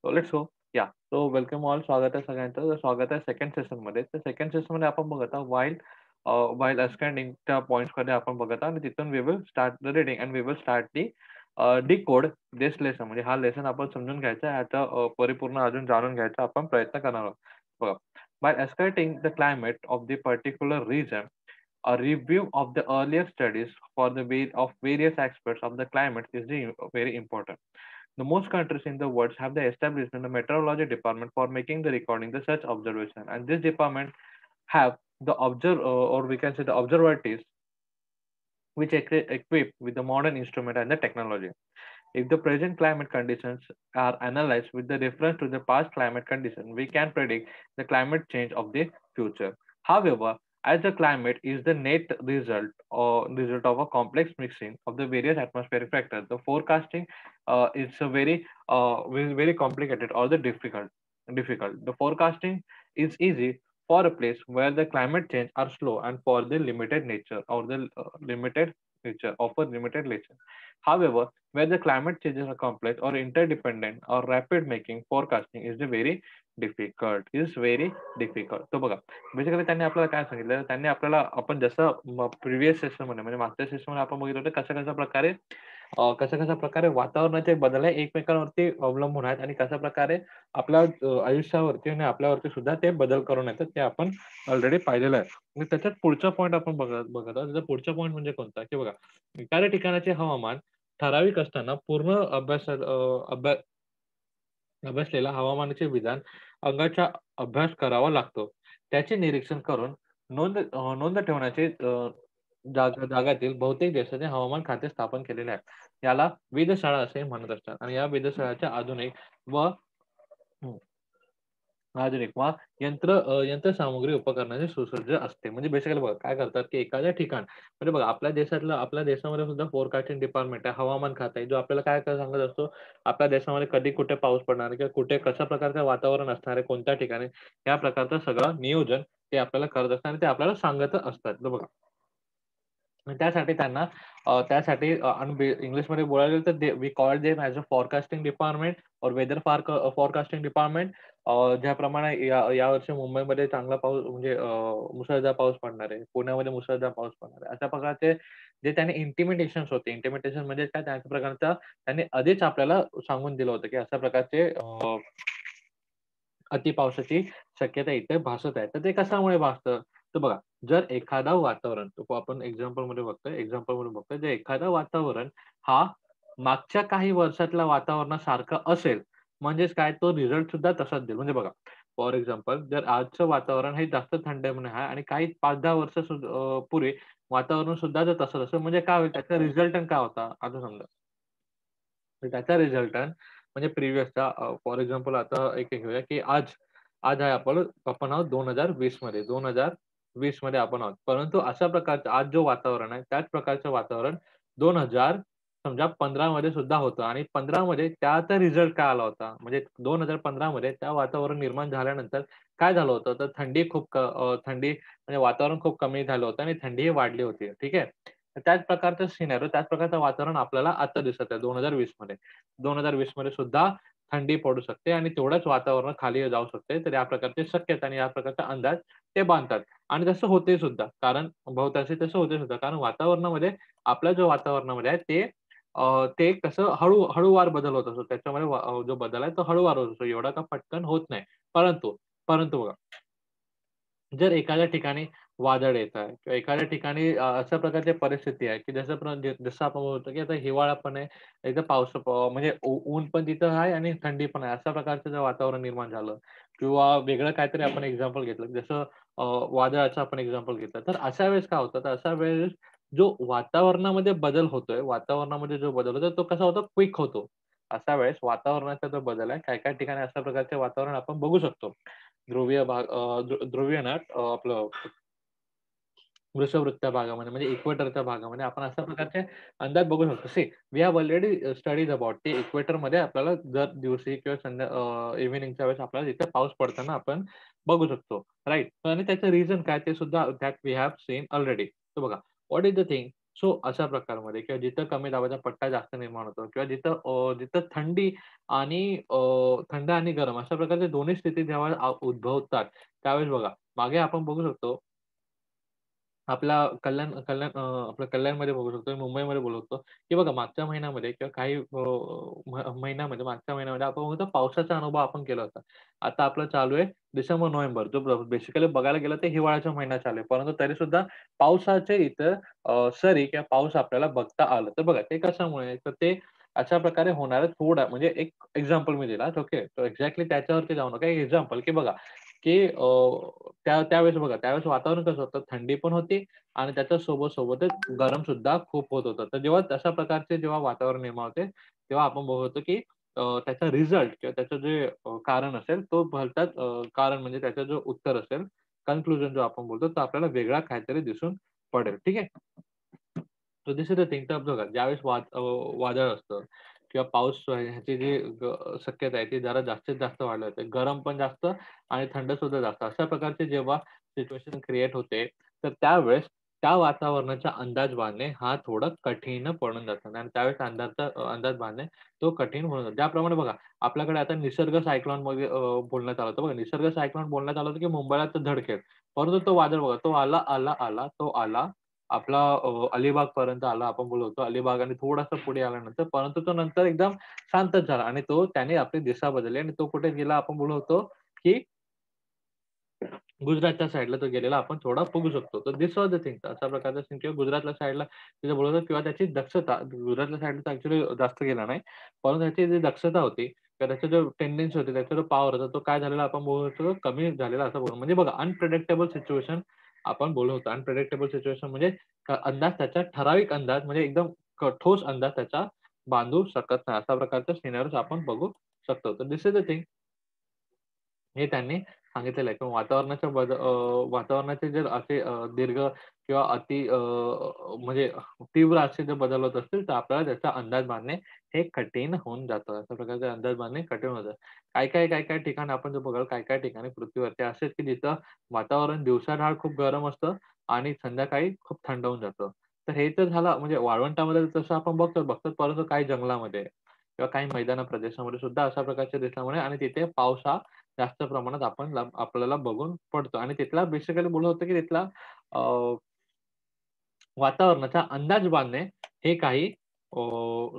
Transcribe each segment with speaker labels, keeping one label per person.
Speaker 1: So let's go. या so welcome all. स्वागत आहे सगळ्यांचं. स्वागत आहे सेकंड सेशनमध्ये. तर सेकंड सेशनमध्ये आपण बघत आहोत वाईल असकेंडिंगच्या पॉइंट्सकडे आपण बघत आहोत आणि तिथून we will start the reading and we will start the decode this lesson. म्हणजे हा लेसन आपण समजून घ्यायचा आहे. याचा परिपूर्ण अजून जाणून घ्यायचा आपण प्रयत्न करणार आहोत. बघा. बाय एस्केटिंग the climate of the particular region, a review of the earlier studies for the of various aspects of the climate is very important. The most countries in the world have the established in the meteorology department for making the recording the such observation, and this department have the or we can say the observatories which equipped with the modern instrument and the technology. If the present climate conditions are analyzed with the reference to the past climate condition, we can predict the climate change of the future. However, as the climate is the net result of a complex mixing of the various atmospheric factors, the forecasting is a very complicated or the difficult. Difficult. The forecasting is easy for a place where the climate change are slow and for the limited nature or the limited nature of a limited nature. However, where the climate changes are complex or interdependent or rapid making forecasting is the very difficult. Is very difficult. तो बघा basically त्यांनी आपल्याला काय सांगितलं, त्यांनी आपल्याला आपण जसं प्रिव्हियस सेशन मध्ये म्हणजे मागच्या सेशन मध्ये आपण बघितलं होतं कशा कशा प्रकारे वातावरणाचे बदल आहे एकमेकांवरती अवलंबून आहेत आणि कशा प्रकारे आपल्या आयुष्यावरती आणि आपल्यावरती सुद्धा ते बदल करून येतात ते आपण ऑलरेडी पाहिलेलं आहे. आणि त्याच्यात पुढचा पॉईंट आपण बघत आहोत. त्याचा पुढचा पॉईंट म्हणजे कोणता की बघा एखाद्या ठिकाणाचे हवामान ठराविक असताना पूर्ण अभ्यासलेला हवामानाचे विधान अंगाचा अभ्यास करावा लागतो. त्याचे निरीक्षण करून नोंद ठेवण्याचे जगातील बहुतेक देशाचे हवामान खाते स्थापन केलेले आहे. याला वेधशाळा असे म्हणत असतात आणि या वेधशाळाच्या व आधुनिक वा यंत्रसामुग्री उपकरणाचे सुसज्ज असते. म्हणजे बेसिकली बघा काय करतात, की एखाद्या ठिकाण म्हणजे बघा आपल्या देशामध्ये सुद्धा फोरकास्टिंग डिपार्टमेंट आहे, हवामान खातं आहे, जो आपल्याला काय काय सांगत असतो, आपल्या देशामध्ये कधी कुठे पाऊस पडणार आहे किंवा कुठे कशा प्रकारचं वातावरण असणार आहे, कोणत्या ठिकाणी, या प्रकारचं सगळं नियोजन ते आपल्याला करत असतात आणि ते आपल्याला सांगत असतात. तर बघा आणि त्यासाठी इंग्लिशमध्ये बोलायला गेलं तर we call them as a forecasting department और वेदर फोरकास्टिंग डिपार्टमेंट. ज्याप्रमाणे यावर्षी मुंबईमध्ये चांगला पाऊस म्हणजे मुसळधार पाऊस पडणार आहे. पुण्यामध्ये मुसळधार पाऊस पडणार आहे. अशा प्रकारचे जे त्याने इंटिमिटेशन्स होते. इंटिमिटेशन म्हणजे काय त्या प्रकारचा त्यांनी आधीच आपल्याला सांगून दिलं होतं, की अशा प्रकारचे अति पावसाची शक्यता इथे भासत आहे. तर ते कशामुळे भासतं? तर बघा जर एखादा वातावरण आपण एक्झाम्पलमध्ये बघतोय, जर एखादं वातावरण हा मागच्या काही वर्षातल्या वातावरणासारखं असेल, म्हणजेच काय तो रिझल्ट सुद्धा तसाच देईल. म्हणजे बघा फॉर एक्झाम्पल जर आजचं वातावरण हे जास्त थंडीमुळे आहे आणि काही 5-10 वर्ष पूर्वी वातावरण सुद्धा जर तसंच असेल म्हणजे काय होईल त्याचा रिझल्टंट काय होता? आता समजा. तर त्याचा रिझल्टंट म्हणजे प्रिव्हियसचा फॉर एक्झाम्पल आता एक घेऊया, की आज आज आहे आपण आहोत 2020 मध्ये. 2020 मध्ये आपण आहोत. परंतु अशा प्रकारचं आज जो वातावरण आहे, त्याच प्रकारचं वातावरण 2000 समजा 15 मध्ये सुद्धा होतं आणि 15 मध्ये त्याचा रिझल्ट काय आला होता? म्हणजे 2015 मध्ये त्या वातावरण निर्माण झाल्यानंतर काय झालं होतं? तर थंडी म्हणजे वातावरण खूप कमी झालं होतं आणि थंडीही वाढली होती. ठीक आहे. तर त्याच प्रकारचं सिनेरिओ, त्याच प्रकारचं वातावरण आपल्याला आता दिसत आहे 2020 मध्ये. 2020 मध्ये सुद्धा थंडी पडू शकते आणि तेवढंच वातावरण खाली जाऊ शकते. तर या प्रकारची शक्यता आणि या प्रकारचा अंदाज ते बांधतात आणि तसं होते सुद्धा. कारण बहुतांशी तसं होते सुद्धा. कारण वातावरणामध्ये आपल्या जो वातावरणामध्ये आहे ते कसं हळूवार बदल होत असतो. त्याच्यामध्ये जो बदल आहे तो हळूवार होत असतो. एवढा का पटकन होत नाही. परंतु परंतु बघा जर एखाद्या ठिकाणी वादळ येत आहे किंवा एखाद्या ठिकाणी अशा प्रकारची परिस्थिती आहे, की जसं आपण बोलतो, की आता हिवाळा पण आहे, एकदा म्हणजे ऊन पण तिथं आहे आणि थंडी पण आहे. अशा प्रकारचं जर वातावरण निर्माण झालं किंवा वेगळं काहीतरी आपण एक्झाम्पल घेतलं, जसं वादळाचं आपण एक्झाम्पल घेतलं. तर अशा वेळेस काय होतं, तर अशा वेळेस जो वातावरणामध्ये जो बदल होतोय, तो कसा होतो? क्विक होतो. अशा वेळेस वातावरणाचा जो बदल आहे, काही-काही ठिकाणी अशा प्रकारचे वातावरण आपण बघू शकतो. ध्रुवीय ना आपलं वृषभवृत्तीय भागामध्ये म्हणजे इक्वेटरच्या भागामध्ये आपण अशा प्रकारचे अंदाज बघू शकतो. We have already studies about ते इक्वेटरमध्ये आपल्याला दर दिवशी किंवा इव्हनिंगच्या वेळेस आपल्याला तिथे पाऊस पडताना आपण बघू शकतो. राइट? आणि त्याचं रिझन काय ते सुद्धा that we have seen already. तर बघा what is the thing so अशा प्रकारमध्ये किंवा जिथं कमी दाबाचा पट्टा जास्त निर्माण होतो किंवा जिथं थंडी आणि थंड आणि गरम अशा प्रकारच्या दोन्ही स्थिती जेव्हा उद्भवतात, त्यावेळेस बघा मागे आपण बघू शकतो आपला आपलं कल्याणमध्ये बघू शकतो, मुंबईमध्ये बघू शकतो, की बघा मागच्या महिन्यामध्ये किंवा काही महिन्यामध्ये मागच्या महिन्यामध्ये आपण बघतो पावसाचा अनुभव आपण केला होता. आता आपलं चालू आहे डिसेंबर-नोव्हेंबर जो बेसिकली बघायला गेलं तर हिवाळ्याचा महिना चालू आहे. परंतु तरीसुद्धा पावसाचे इथं सरी किंवा पाऊस आपल्याला बघता आलं. तर बघा ते कशामुळे? तर ते अशा प्रकारे होणार आहे थोडा म्हणजे एक एक्झाम्पल मी दिला ओके. तर एक्झॅक्टली त्याच्यावरती जाऊ नका. एक एक्झाम्पल की बघा, की त्यावेळेस बघा, त्यावेळेस वातावरण कसं होतं, थंडी पण होती आणि त्याच्या सोबतच गरम सुद्धा खूप होत होतं. तर जेव्हा तशा प्रकारचे जेव्हा वातावरण निर्माण होते, तेव्हा आपण बघतो की त्याचा रिझल्ट किंवा त्याचं जे कारण असेल, तो भलताच कारण म्हणजे त्याचं जो उत्तर असेल, कन्क्लुजन जो आपण बोलतो, तो आपल्याला वेगळा काहीतरी दिसून पडेल. ठीक आहे. So this is the thing. तर बघा ज्यावेळेस वादळ असतं किंवा पाऊस ह्याची जी शक्यता आहे ती जरा जास्तीत जास्त वाढली जाते. गरम पण जास्त आणि थंड सुद्धा जास्त. अशा प्रकारचे जेव्हा सिच्युएशन क्रिएट होते, तर त्यावेळेस त्या वातावरणाचा अंदाज बांधणे हा थोडं कठीण पडून जातं आणि त्यावेळेस अंदाज बांधणे तो कठीण होऊन जातो. त्याप्रमाणे बघा आपल्याकडे आता निसर्ग सायक्लॉनमध्ये बोलण्यात आलं होतं. बघा निसर्ग सायक्लॉन बोलण्यात आलं होतं, की मुंबईला तर धडकेल. परंतु तो वादळ बघा तो तो आला आपला अलिबागपर्यंत आला. आपण बोललो अलिबाग आणि थोडासा पुढे आल्यानंतर, परंतु तो नंतर एकदम शांतच झाला आणि त्याने आपली दिशा बदलली आणि तो कुठे गेला आपण बोललो होतो, की गुजरातच्या साइडला तो गेलेला आपण थोडा बघू शकतो. तर धिस वॉज द थिंग. अशा प्रकारचा सीन किंवा गुजरातच्या साइडला तिथे बोलत होतो किंवा त्याची दक्षता गुजरातच्या साइडला तर ॲक्चुअली जास्त गेला नाही. परंतु त्याची जी दक्षता होती किंवा त्याचा जो टेंडन्सी होती, त्याचा जो पॉवर होता, तो काय झालेला आपण बोलू शकतो कमी झालेला असं बोलू. म्हणजे बघा अनप्रेडिक्टेबल सिच्युएशन आपण बोलत होतो. अनप्रेडिक्टेबल सिच्युएशन म्हणजे अंदाज त्याचा ठराविक अंदाज म्हणजे एकदम ठोस अंदाज त्याचा बांधू शकत नाही. अशा प्रकारचे सिनारिओज आपण बघू शकतो. तर धिस इज द थिंग. हे त्यांनी सांगितलेलं आहे किंवा वातावरणाचे जर असे दीर्घ किंवा म्हणजे तीव्र असे जर बदल होत असतील, तर आपल्याला त्याचा अंदाज बांधणे हे कठीण होऊन जातं. अशा प्रकारचे अंदाज बांधणे कठीण होतं. काही-काही ठिकाणी आपण जर बघाल, काही-काही ठिकाणी पृथ्वीवरती असे की जिथं वातावरण दिवसाढाळ खूप गरम असतं आणि संध्याकाळी खूप थंड होऊन जातं. तर हे तर झालं म्हणजे वाळवंटामध्ये तसं आपण बघतो, परंतु काही जंगलामध्ये किंवा काही मैदानी प्रदेशामध्ये सुद्धा अशा प्रकारच्या दिसल्यामुळे आणि तिथे पाऊस हा जास्त प्रमाणात आपल्याला बघून पडतो आणि तिथला बेसिकली बोललं होतं, की तिथला अ, वातावरणाचा अंदाज बांधणे हे काही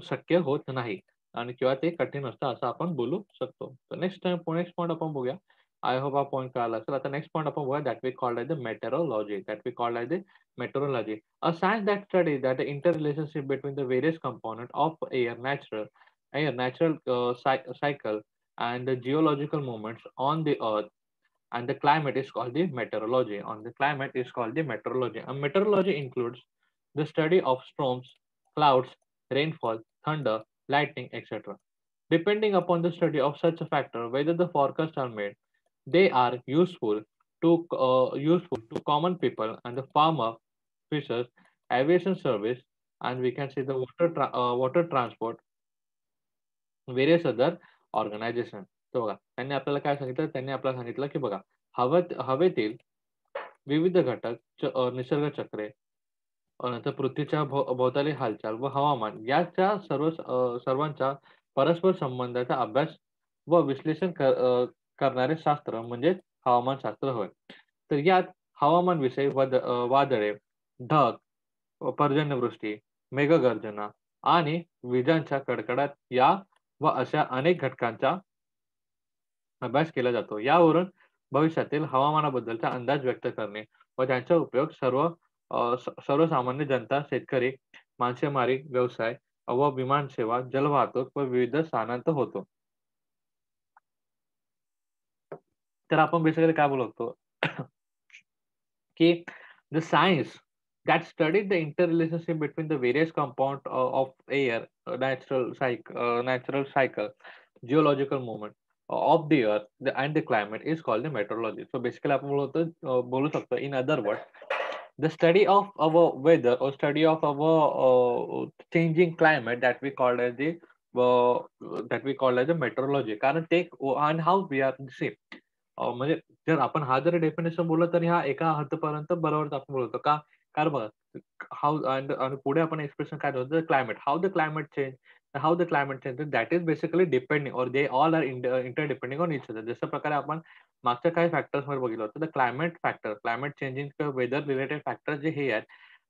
Speaker 1: शक्य होत नाही आणि किंवा ते कठीण असतं असं आपण बोलू शकतो. तर नेक्स्ट पॉइंट आपण बघूया. आय होप हा पॉइंट कळाला असेल. आता नेक्स्ट पॉइंट आपण बघूया that we called as the meteorology. A science that studies that the interrelationship between the various component of natural cycle and the geological movements on the earth and the climate is called the meteorology. On the climate is called the meteorology. And meteorology includes the study of storms, clouds, rainfall, thunder, lightning, etc. Depending upon the study of such a factor, whether the forecasts are made, they are useful to common people and the farmer, fishers, aviation service, and we can see the water transport, various other organisation. तर बघा, त्यांनी आपल्याला काय सांगितलं? त्यांनी आपल्याला सांगितलं, की बघा, हवेतील विविध घटक, निसर्ग चक्रे, नंतर पृथ्वीच्या भोवताली हालचाल व हवामान याच्या सर्वांच्या परस्पर संबंधाचा अभ्यास व विश्लेषण करणारे शास्त्र म्हणजेच हवामानशास्त्र होय. तर यात हवामानविषयी वादळे, ढग, पर्जन्यवृष्टी, मेघगर्जना आणि विजांच्या कडकडाट या व अशा अनेक घटकांचा अभ्यास केला जातो. यावरून भविष्यातील हवामानाबद्दलचा अंदाज व्यक्त करणे व त्यांचा उपयोग सर्वसामान्य जनता, शेतकरी, मासेमारी व्यवसाय व विमानसेवा, जलवाहतूक व विविध स्थानांत होतो. तर आपण बेसिकली काय बोलतो की the science that studied the interrelationship between the various compound of air, natural cycle, geological movement of the earth and the climate is called the meteorology. So basically आपण बोलू शकतो in other words, the study of our weather or study of our changing climate uh, that we call as the meteorology. कारण ते and how we are see म्हणजे जर आपण हा जर डेफिनेशन बोललं तर ह्या एका हद्दपर्यंत बरोबर आपण बोलतो का? कारण बघा हाऊ आणि पुढे आपण एक्सप्रेशन काय होतं climate how the climate change how the climate change that is basically depending or they all are inter depending on each other. जशा प्रकारे आपण मागच्या काही फॅक्टर्सवर बघितलं होतं the climate factor climate changing weather related factor जे हे आहेत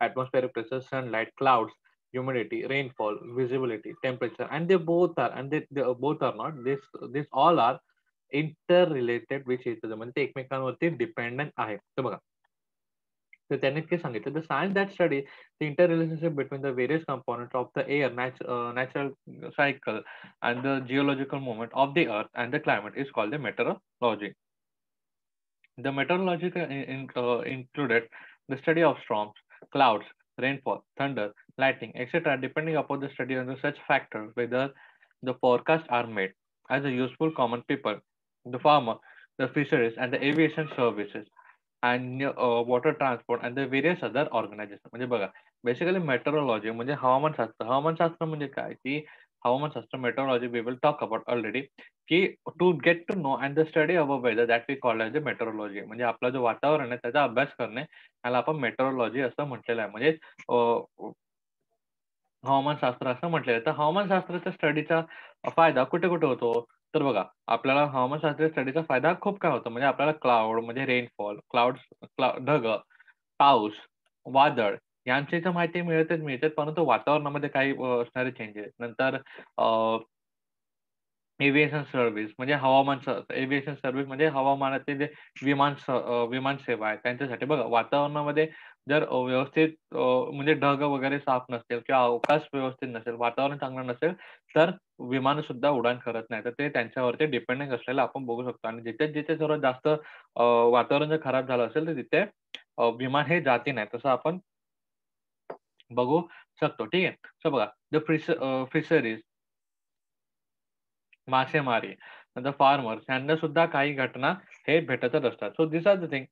Speaker 1: atmospheric pressure, sunlight, clouds, humidity, rainfall, visibility, temperature, and they both are, and they both are not. This all are interrelated with each other. म्हणजे ते एकमेकांवरती dependent आहेत. तर बघा, तर त्यांनी काय सांगितलं the science that study the inter relationship between the various components of the air natural cycle and the geological movement of the earth and the climate is called the meteorology. The meteorology included the study of storms, clouds, rainfall, thunder, lightning, etc., depending upon the study of such factors, whether the forecasts are made as a useful common people, the farmer, the fisheries, and the aviation services, and water transport, and the various other organizations. म्हणजे बघा, basically metrology म्हणजे हवामानशास्त्र. हवामानशास्त्र म्हणजे काय? की हवामानशास्त्र metrology we will talk about already. की to get to know and the study about weather that we call as a metrology. म्हणजे आपला जो वातावरण आहे त्याचा अभ्यास करणे याला आपण मेट्रोलॉजी असं म्हटलेलं आहे. म्हणजे हवामानशास्त्र असं म्हटलेलं आहे. तर हवामानशास्त्राच्या स्टडीचा फायदा कुठे-कुठे होतो? तर बघा, आपल्याला हवामानशास्त्रीय स्टडीचा फायदा खूप काय होतो. म्हणजे आपल्याला क्लाउड म्हणजे रेनफॉल, ढग, पाऊस, वादळ यांची तर माहिती मिळतेच मिळते. परंतु वातावरणामध्ये काही असणारे चेंजेस. नंतर एव्हिएशन सर्व्हिस म्हणजे एव्हिएशन सर्व्हिस म्हणजे हवामानातील जे विमान सेवा आहे त्यांच्यासाठी. बघा, वातावरणामध्ये जर व्यवस्थित म्हणजे ढग वगैरे साफ नसतील किंवा अवकाश व्यवस्थित नसेल, वातावरण चांगलं नसेल, तर विमानं सुद्धा उड्डाण करत नाही. तर ते त्यांच्यावरती डिपेंडिंग असलेलं आपण बघू शकतो आणि जिथे-जिथे सर्वात जास्त वातावरण जर खराब झालं असेल, तर तिथे विमान हे जाती नाही. तसं आपण बघू शकतो. ठीक आहे. सो बघा, फिशरीज मासेमारी, नंतर फार्मर्स यांना सुद्धा काही घटना हे भेटतच असतात. So this are the thing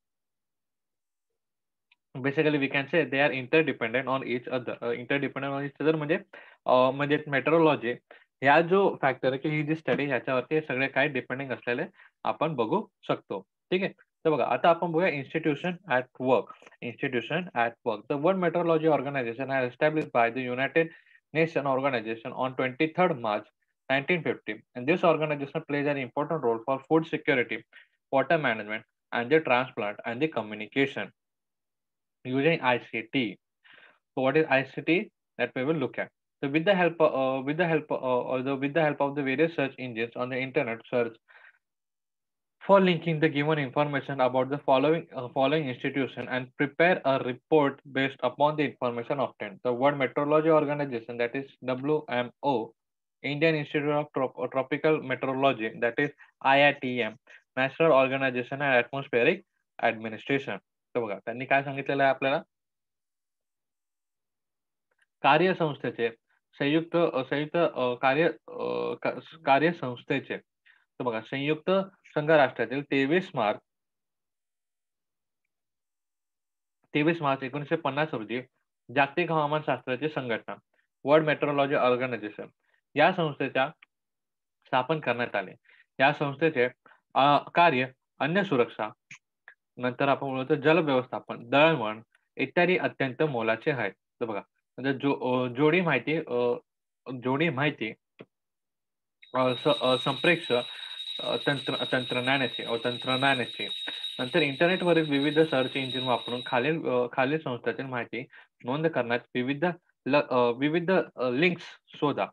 Speaker 1: basically we can say they are interdependent on each other. Interdependent on each other म्हणजे मेट्रोलॉजी ह्या जो फॅक्टर आहे की ही जी स्टडी ह्याच्यावरती हे सगळे काही डिपेंडिंग असलेले आपण बघू शकतो. ठीक आहे. तर बघा, आता आपण बघूया institution at work. Institution at work. The World Metrology Organisation has established by the United Nation Organisation on 23rd March 1950. And this organization plays an important role for food security, water management, and the transplant and the communication using ICT. So what is ICT? That we will look at. So with the help of the various search engines on the internet, search for linking the given information about the following institution and prepare a report based upon the information obtained. The World Meteorology Organization, that is WMO, Indian Institute of Tropical Meteorology, that is IITM, National Organization and Atmospheric Administration. तर बघा, त्यांनी काय सांगितलेलं आहे आपल्याला? कार्यसंस्थेचे संयुक्त कार्यसंस्थेचे तर बघा, संयुक्त संघ राष्ट्रातील 23 मार्च 1950 रोजी जागतिक हवामानशास्त्राची संघटना वर्ल्ड मेट्रोलॉजी ऑर्गनायझेशन या संस्थेच्या स्थापन करण्यात आले. या संस्थेचे कार्य अन्न सुरक्षा, नंतर आपण बोलतो जल व्यवस्थापन, दळणवळण इत्यादी अत्यंत मोलाचे आहेत. तर बघा, म्हणजे जोडी माहिती संप्रेक्ष तंत्रज्ञानाचे नंतर इंटरनेटवरील विविध सर्च इंजिन वापरून खालील संस्थातील माहिती नोंद करण्यात विविध लिंक्स शोधा.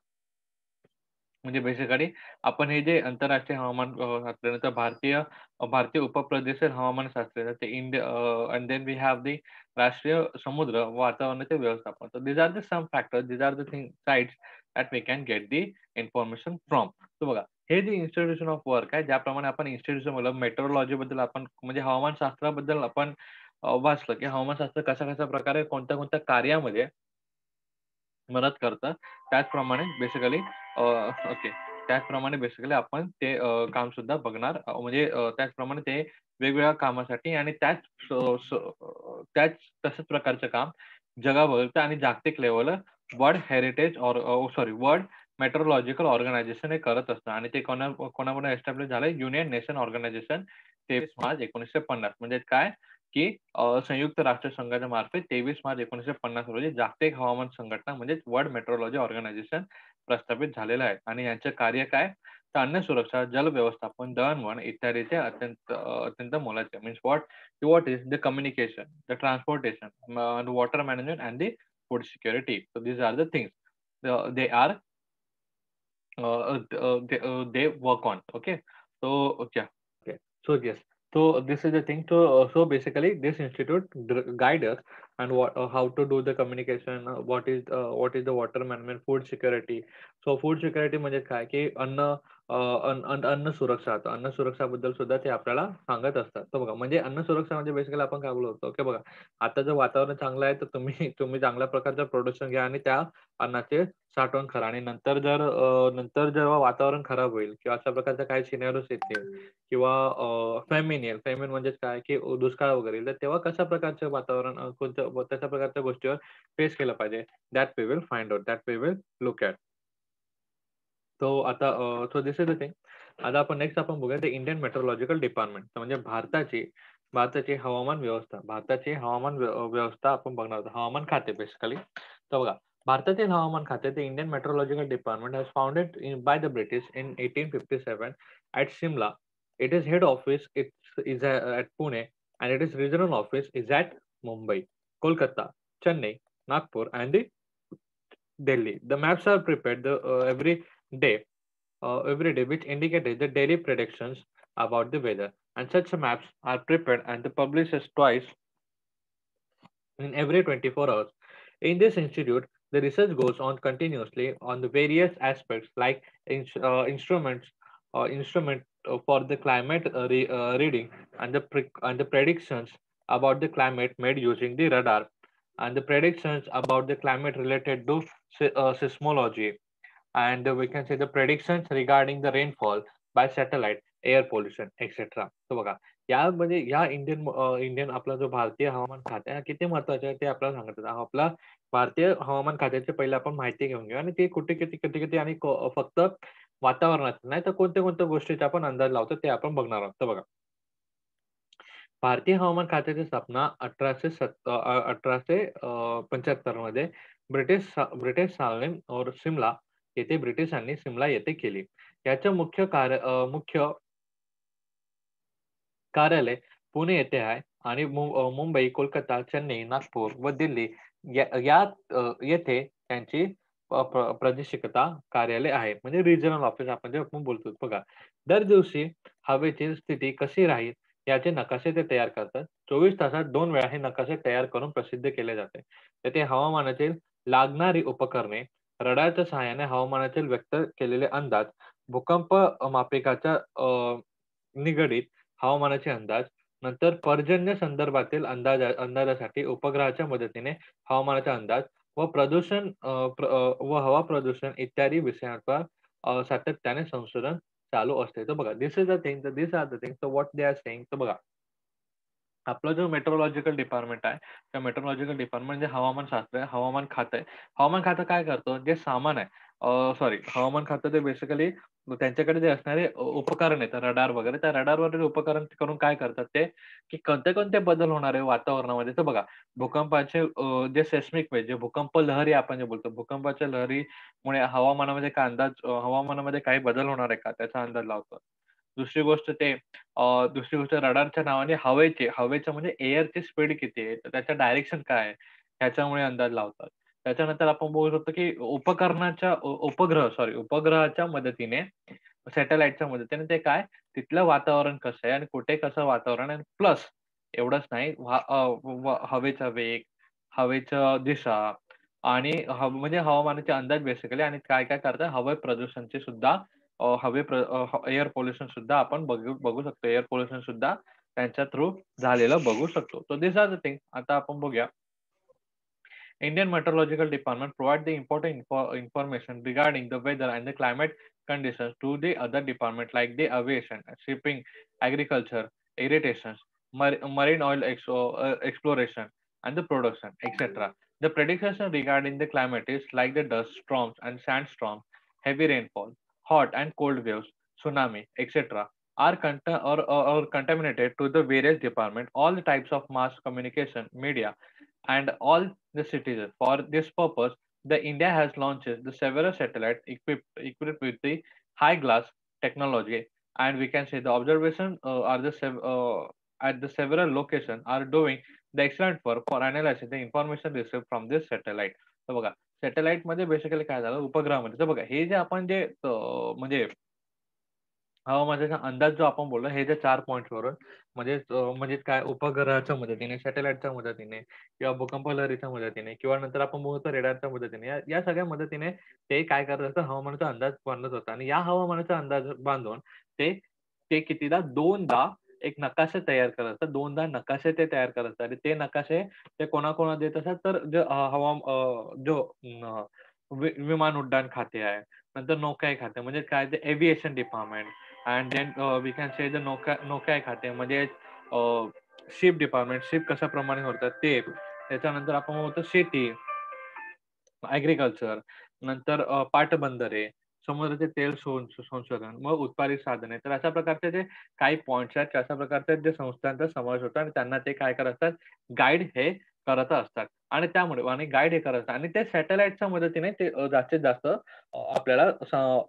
Speaker 1: म्हणजे बेसिकली आपण हे जे आंतरराष्ट्रीय हवामान शास्त्र भारतीय उपप्रदेशीय हवामानशास्त्र ते and then we have the राष्ट्रीय समुद्र वातावरणाचे व्यवस्थापन. तर these are the some factors, these are the sites that we can get the information from. तर बघा, हे जे इन्स्टिट्यूशन ऑफ वर्क आहे, ज्याप्रमाणे आपण इन्स्टिट्यूशन बोललो मेट्रोलॉजी बद्दल आपण म्हणजे हवामानशास्त्राबद्दल आपण वाचलं की हवामानशास्त्र कशा प्रकारे कोणत्या कार्यामध्ये मदत करतं. त्याचप्रमाणे बेसिकली ओके. त्याचप्रमाणे बेसिकली आपण ते काम सुद्धा बघणार म्हणजे त्याचप्रमाणे ते वेगवेगळ्या कामासाठी आणि तशाच प्रकारचं काम जगाभरचं आणि जागतिक लेव्हलला वर्ल्ड मेट्रोलॉजिकल ऑर्गनायझेशन हे करत असतं आणि ते कोणामुळे एस्टॅब्लिश झालंय? युनायटेड नेशन ऑर्गनायझेशन 23 मार्च 1950 म्हणजे काय? की संयुक्त राष्ट्र संघाच्या मार्फत 23 मार्च 1950 रोजी जागतिक हवामान संघटना म्हणजे वर्ल्ड मेट्रोलॉजी ऑर्गनायझेशन प्रस्थापित झालेलं आहे आणि यांचे कार्य काय? तर अन्न सुरक्षा, जल व्यवस्थापन, दळणवळण इत्यादीचे अत्यंत मोलाचे means what is the communication, the transportation, water management and the food security. So these are the things they are they work on. Okay. So yeah. Okay. So yes. So this is the thing. So basically, this institute guide us and how to do the communication. What is the water management, food security. So food security म्हणजे काय की अन्न सुरक्षा. तर अन्न सुरक्षाबद्दल सुद्धा ते आपल्याला सांगत असतात. तर बघा म्हणजे अन्न सुरक्षा म्हणजे बेसिकली आपण काय बोलतो की बघा आता जर वातावरण चांगलं आहे तर तुम्ही चांगल्या प्रकारचं प्रोडक्शन घ्या आणि त्या अन्नाचे साठवण करा आणि नंतर जेव्हा वातावरण खराब होईल किंवा अशा प्रकारच्या काही सिनेरियोज येतील किंवा फेमिन येईल. फेमिन म्हणजेच काय की दुष्काळ वगैरे येईल. तर तेव्हा कशा प्रकारचं वातावरण कोणत्या तशा प्रकारच्या गोष्टीवर फेस केलं पाहिजे. That we will find out. That we will look at. So this is the thing. आता आपण नेक्स्ट आपण बघूया द इंडियन मेट्रोलॉजिकल डिपार्टमेंट. म्हणजे भारताची हवामान व्यवस्था. भारताची हवामान व्यवस्था आपण बघणार आहोत. हवामान खाते बेसिकली. तर बघा भारतातील हवामान खाते the Indian Meteorological Department has founded by the British in 1857 at Shimla. It is head office is at Pune and it is regional office is at Mumbai, Kolkata, Chennai, Nagpur and the Delhi. The maps are prepared day, every day, which indicated the daily predictions about the weather. And such maps are prepared and published twice in every 24 hours. In this institute, the research goes on continuously on the various aspects like instrument for the climate reading and the predictions about the climate made using the radar and the predictions about the climate related to seismology and we can say the predictions regarding the rainfall by satellite, air pollution, etc. तर बघा यामध्ये या Indian आपला जो भारतीय हवामान खाते आहे किती महत्वाचे आहे ते आपल्याला सांगत आहे. आपला भारतीय हवामान खात्याची पहिले आपण माहिती घेऊन घेऊ आणि ते कुठे किती किती किती आणि फक्त वातावरणात नाही तर कोणत्या कोणत्या गोष्टीचा आपण अंदाज लावतो ते आपण बघणार आहोत. तर बघा भारतीय हवामान खात्याची स्थापना 1875 मध्ये ब्रिटिश सालेम और सिमला येथे ब्रिटिशांनी सिमला येथे केली. याचं मुख्य कार्यालय पुणे येथे आहे आणि मुंबई, कोलकाता, चेन्नई, नागपूर व दिल्ली येथे त्यांची प्रादेशिकता कार्यालय आहे. म्हणजे रिजनल ऑफिस आपण जे आपण बोलतो बघा. दर दिवशी हवेची स्थिती कशी राहील याचे नकाशे ते तयार करतात. 24 तासात 2 वेळा हे नकाशे तयार करून प्रसिद्ध केले जाते. तेथे हवामानाचे लागणारी उपकरणे, रडारच्या सहाय्याने हवामानाचे व्यक्त केलेले अंदाज, भूकंप मापिकाच्या निगडीत हवामानाचे अंदाज, नंतर पर्जन्य संदर्भातील अंदाजासाठी उपग्रहाच्या मदतीने हवामानाचा अंदाज व व हवा प्रदूषण इत्यादी विषयांवर सातत्याने संशोधन चालू असते. तर बघा this is the thing, this are the thing. So what they are saying. तर बघा आपला जो मेट्रोलॉजिकल डिपार्टमेंट आहे, त्या मेट्रोलॉजिकल डिपार्टमेंट म्हणजे हवामान शास्त्र आहे, हवामान खातं आहे. हवामान खातं काय करतं? जे सामान आहे सॉरी हवामान खातं ते बेसिकली त्यांच्याकडे जे असणारे उपकरण आहेत, रडार वगैरे, त्या रडारवरील उपकरण करून काय करतात ते, की कोणते कोणते बदल होणार आहे वातावरणामध्ये. तर बघा भूकंपाचे जे सेस्मिक वेव्ह, जे भूकंप लहरी आपण जे बोलतो, भूकंपाच्या लहरीमुळे हवामानामध्ये काय अंदाज हवामानामध्ये काही बदल होणार आहे का? त्याचा अंदाज लावतो. दुसरी गोष्ट दुसरी गोष्ट रडारच्या नावाने हवेचं म्हणजे एअरची स्पीड किती आहे, तर त्याचं डायरेक्शन काय आहे, ह्याच्यामुळे अंदाज लावतात. त्याच्यानंतर आपण बोलू शकतो, की उपग्रहाच्या मदतीने सॅटेलाइटच्या मदतीने ते काय तिथलं वातावरण कसं आहे आणि कुठे कसं वातावरण आहे प्लस एवढंच नाही हवेचा वेग, हवेच्या दिशा आणि म्हणजे हवामानाचे अंदाज बेसिकली आणि काय-काय करतात हवा प्रदूषणचे सुद्धा एअर पोल्युशन सुद्धा आपण बघू शकतो. एअर पोल्युशन सुद्धा त्यांच्या थ्रू झालेलं बघू शकतो. So this are the thing. आता आपण बघूया. Indian Meteorological Department provide the important information regarding the weather and the climate conditions to the other department like the aviation, shipping, agriculture, irrigations, marine oil exploration, and the production, etc. The predictions regarding the climate is like the dust storms and sandstorms heavy rainfall, hot and cold waves, tsunami, etc. are or contaminated to the various department, all the types of mass communication, media, and all the citizens. For this purpose, the India has launched the several satellites equipped with the high glass technology, and we can say the observation are at the several locations are doing the excellent work for analyzing the information received from this satellite. तर बघा satellite मध्ये basically काय झालं उपग्रहामध्ये तर बघा हे जे आपण जे म्हणजे हवामानाचा अंदाज जो आपण बोललो हे जे 4 पॉइंट्स वरून म्हणजे काय उपग्रहाच्या मदतीने, सॅटेलाइटच्या मदतीने किंवा भूकंप लहरीच्या मदतीने किंवा नंतर आपण बघतो रेडारच्या मदतीने या या सगळ्या मदतीने ते काय करत असतं हवामानाचा अंदाज बांधत होतं आणि या हवामानाचा अंदाज बांधून ते ते कितीदा 2दा एक नकाशे तयार करत असतात. 2दा नकाशे ते तयार करत असतात आणि ते नकाशे ते कोणाकोणाला देत असतात तर जे जो विमान उड्डाण खाते आहे, नंतर नौका खाते म्हणजे काय ते aviation department and then we can say the नौका खाते म्हणजे शिप डिपार्टमेंट, शिप कशाप्रमाणे होतात ते. त्याच्यानंतर आपण बोलतो शेती, ॲग्रीकल्चर, नंतर पाटबंधारे, समुद्राचे तेल संशोधन, मग उत्पादित साधने. तर अशा प्रकारचे जे काही पॉइंट्स आहेत, अशा प्रकारच्या जे संस्थांचा समावेश होतो आणि त्यांना ते काय करत असतात, गाईड हे करत असतात आणि त्यामुळे आणि गाईड हे करत असतात आणि ते सॅटेलाइटच्या मदतीने ते जास्तीत जास्त आपल्याला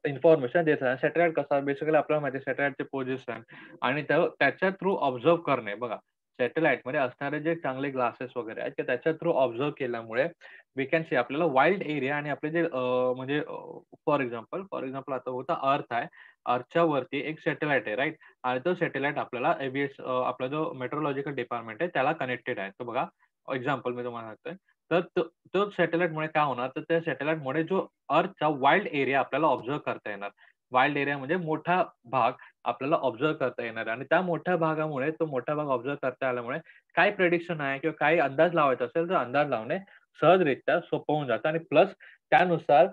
Speaker 1: इन्फॉर्मेशन देतात. सॅटेलाइट कसा बेसिकली आपल्याला माहिती आहे सॅटेलाइटचे पोझिशन आणि त्याच्या थ्रू ऑब्झर्व्ह करणे. बघा, सॅटेलाइटमध्ये असणारे जे चांगले ग्लासेस वगैरे आहेत, ते त्याच्या थ्रू ऑब्झर्व्ह केल्यामुळे वी कॅन सी आपल्याला वाईल्ड एरिया आणि आपले जे म्हणजे फॉर एक्झाम्पल आता होता अर्थ आहे. अर्थच्या वरती एक सॅटेलाइट आहे, राइट? आणि तो सॅटेलाइट आपल्याला आपला जो मेट्रोलॉजिकल डिपार्टमेंट आहे त्याला कनेक्टेड आहे. तर बघा, एक्झाम्पल मी तुम्हाला सांगतोय. तर तो सॅटेलाइटमुळे काय होणार, तर त्या सॅटेलाइटमुळे जो अर्थचा वाईल्ड एरिया आपल्याला ऑब्झर्व्ह करता येणार. वाईल्ड एरिया म्हणजे मोठा भाग आपल्याला ऑब्झर्व्ह करता येणार आणि त्या मोठ्या भागामुळे तो मोठा भाग ऑब्झर्व्ह करता आल्यामुळे काय प्रेडिक्शन आहे किंवा काही अंदाज लावायचा असेल, तर अंदाज लावणे सहजरित्या सोपं होऊन जातं आणि प्लस त्यानुसार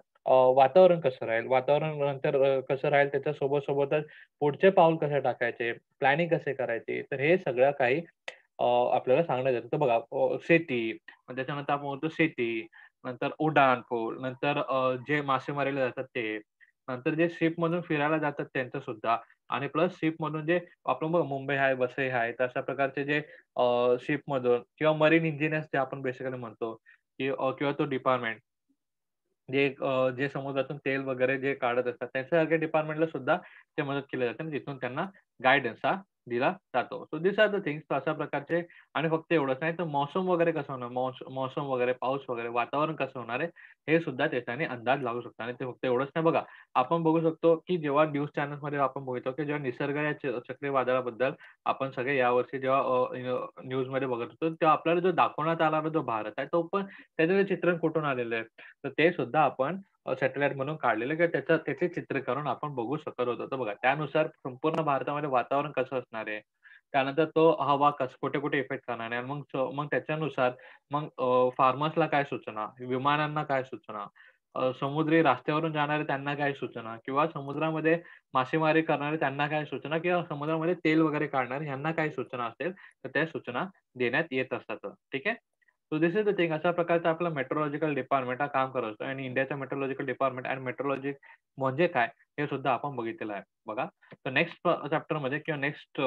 Speaker 1: वातावरण कसं राहील, वातावरण नंतर कसं राहील त्याच्या सोबतच पुढचे पाऊल कसे टाकायचे, प्लॅनिंग कसे करायचे, तर हे सगळं काही आपल्याला सांगण्यात येतं. तर बघा शेती, मग त्याच्यानंतर आपण बोलतो शेती, नंतर उड्डाणपूल, नंतर जे मासेमारीला जातात ते, नंतर जे शिपमधून फिरायला जातात त्यांचं सुद्धा आणि प्लस शिपमधून जे आपण बघा मुंबई आहे, वसई आहे, तर अशा प्रकारचे जे शिपमधून किंवा मरीन इंजिनिअर्स जे आपण बेसिकली म्हणतो किंवा तो डिपार्टमेंट जे समुद्रातून तेल वगैरे जे काढत असतात, त्यांच्यासारख्या डिपार्टमेंटला सुद्धा ते मदत केली जाते आणि तिथून त्यांना गाईडन्स हा दिला जातो. So this are the things. अशा प्रकारचे आणि फक्त एवढंच नाही तर मौसम वगैरे कसं होणार, मौसम वगैरे, पाऊस वगैरे, वातावरण कसं होणार आहे, हे सुद्धा त्याच्याने अंदाज लागू शकतो आणि ते फक्त एवढंच नाही बघा, आपण बघू शकतो, की जेव्हा न्यूज चॅनल्समध्ये आपण बघतो, की जेव्हा निसर्ग या चक्रीवादळाबद्दल आपण सगळे यावर्षी जेव्हा न्यूजमध्ये बघत होतो, तेव्हा आपल्याला जो दाखवण्यात आलेला जो भारत आहे, तो पण त्याचं जे चित्रण कुठून आलेलं आहे. तर ते सुद्धा आपण सॅटेलाइट म्हणून काढलेलं किंवा त्याचे चित्रीकरण आपण बघू शकत होतो. तर बघा त्यानुसार संपूर्ण भारतामध्ये वातावरण कसं असणार आहे. त्यानंतर तो हवा कुठे-कुठे इफेक्ट करणार आहे आणि मग त्याच्यानुसार मग फार्मर्सला काय सूचना, विमानांना काय सूचना, समुद्री रस्त्यावरून जाणारे त्यांना काय सूचना किंवा समुद्रामध्ये मासेमारी करणारे त्यांना काय सूचना किंवा समुद्रामध्ये तेल वगैरे काढणारे ह्यांना काय सूचना असेल, तर त्या सूचना देण्यात येत असतात. ठीक आहे. So this is the thing. अशा प्रकारचं आपलं मेट्रोलॉजिकल डिपार्टमेंट हा काम करत असतो आणि इंडियाचं मेट्रोलॉजिकल डिपार्टमेंट आणि मेट्रोलॉजी म्हणजे काय, हे सुद्धा आपण बघितलेलं आहे. बघा, तर नेक्स्ट चॅप्टरमध्ये किंवा नेक्स्ट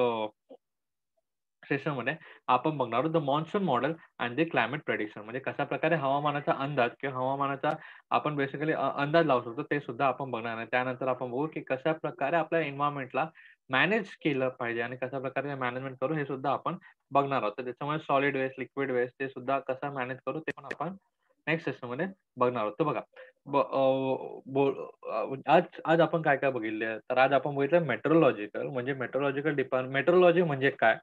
Speaker 1: सेशनमध्ये आपण बघणार आहोत the monsoon model and the climate prediction म्हणजे कशाप्रकारे हवामानाचा अंदाज किंवा हवामानाचा आपण बेसिकली अंदाज लावू शकतो ते सुद्धा आपण बघणार आहे. त्यानंतर आपण बघू की कशाप्रकारे आपल्या एन्व्हायर्नमेंटला मॅनेज केलं पाहिजे आणि कशाप्रकारे मॅनेजमेंट करू हे सुद्धा आपण बघणार आहोत. तर त्याच्यामुळे सॉलिड वेस्ट, लिक्विड वेस्ट ते सुद्धा कसं मॅनेज करू ते पण आपण नेक्स्ट सेशनमध्ये बघणार आहोत. तर बघा ब अ, बोल आज आज आपण काय-काय बघितले तर आज आपण बघितलं मेट्रोलॉजिकल म्हणजे मेट्रोलॉजी म्हणजे काय?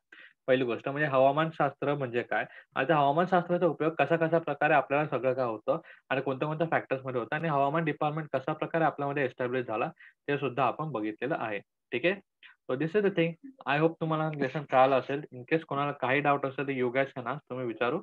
Speaker 1: पहिली गोष्ट म्हणजे हवामानशास्त्र म्हणजे काय? आणि त्या हवामानशास्त्राचा उपयोग कशा-कशा प्रकारे आपल्याला सगळं काय होतं आणि कोणत्या-कोणत्या फॅक्टर्समध्ये होतं आणि हवामान डिपार्टमेंट कशाप्रकारे आपल्यामध्ये एस्टॅब्लिश झाला, ते सुद्धा आपण बघितलेलं आहे. ठीक आहे. So this is the thing. I hope तुम्हाला लेसन कळालं असेल. इन केस कोणाला काही डाउट असेल तर यू गाईज कॅन आस्क तुम्ही विचारू